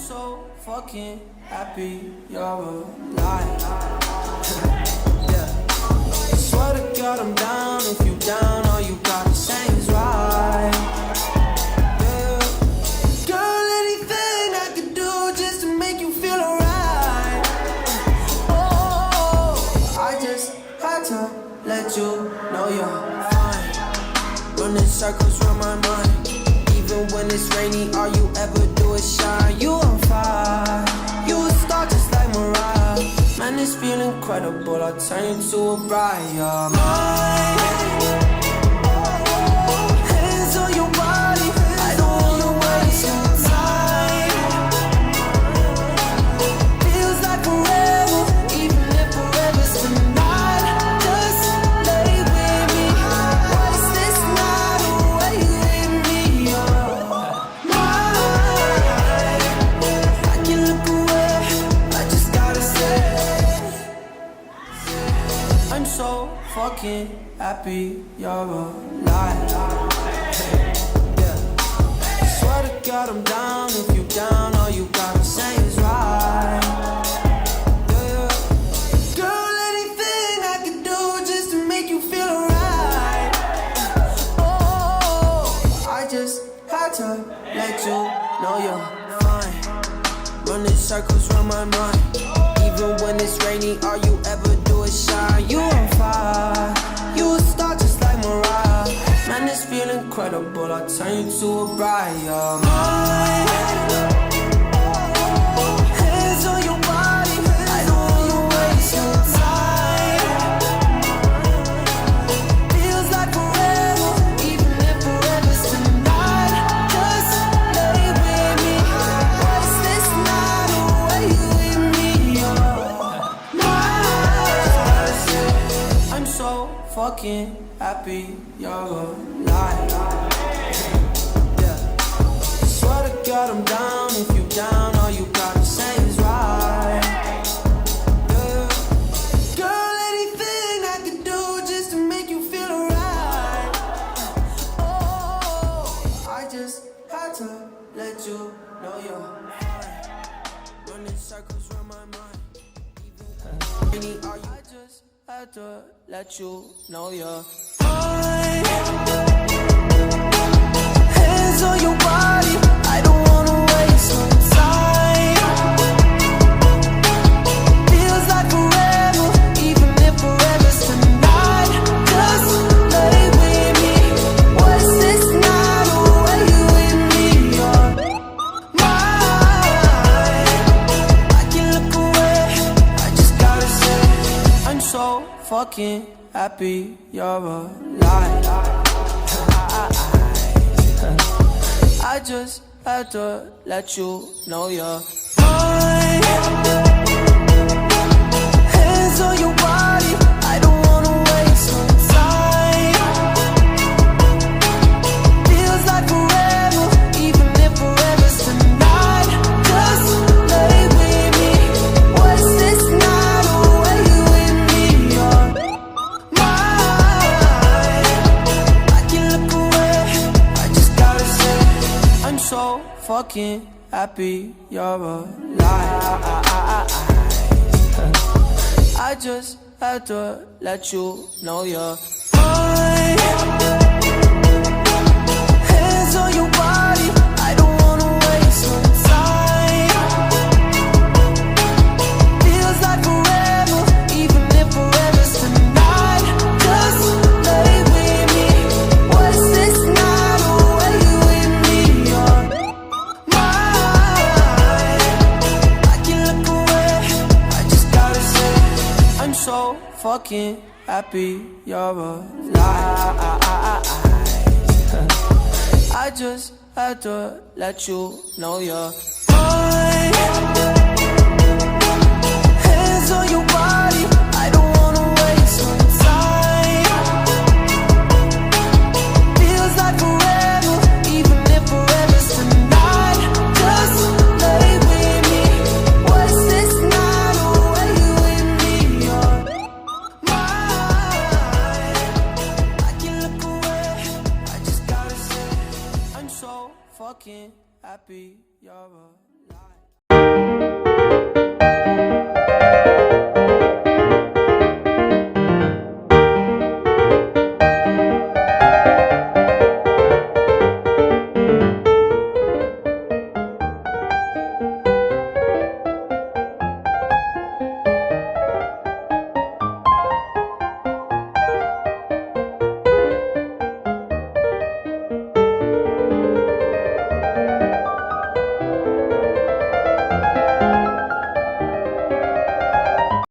so fucking happy you're alive. Yeah. I swear to God I'm down. If you down, all you gotta say is right. Yeah. Girl, anything I could do just to make you feel alright. Oh, I just had to let you know you're fine. Running circles around my mind. Even when it's rainy, all you ever do is shine. You on fire, you a star just like Mariah. Man, this feel incredible, I'll turn you to a bride. You're mine. Hands on your body, I don't wanna waste your time. Feels like forever, even if forever's tonight. Just lay with me, waste this night away with me. I can look away, I just gotta say I'm so fucking happy you're alive. Yeah. Swear to God I'm down. If you down, all you gotta say is right. Yeah. Girl, anything I could do just to make you feel alright. Oh, I just had to let you know you're fine. Running circles around my mind. Even when it's rainy, all you ever do is shine. You on fire, you a star just like Mariah. Man, this feel incredible, I'll turn you to a bride. You're mine. Hands on your body, I don't wanna waste your time. Feels like forever, even if forever's tonight. Just lay with me, waste this night away with me. I'm so fucking happy you're alive. Yeah. Swear to God I'm down. If you down, all you gotta say is right. Yeah. Girl, anything I could do just to make you feel alright. Oh, I just had to let you know you're fine. Running circles around my mind. I just had to let you know you're fine. Hands on your body, I don't wanna waste no time. Feels like forever, even if forever's tonight. Just lay with me, waste this night away with me. You're mine. I can look away, I just gotta say I'm so fucking happy you're alive. I just had to let you know you're fine. Hands on your body, I don't wanna waste no time. Feels like forever, even if forever's tonight. Just lay with me, waste this night away with me. You're mine. I can look away, I just gotta say I'm so fucking happy you're alive. I just had to let you know you're fine. Hands on your body, I don't wanna waste no time. Feels like forever, even if forever's tonight. Just lay with me, waste this night away with me. You're mine. I can look away, I just gotta say I'm so fucking happy you're alive. I just had to let you know you're fine. Hands on your body, I don't wanna waste no time. Feels like forever, even if forever's tonight. Just lay with me, waste this night away with me. You're mine. I can look away, I just gotta say I'm so fucking happy you're alive.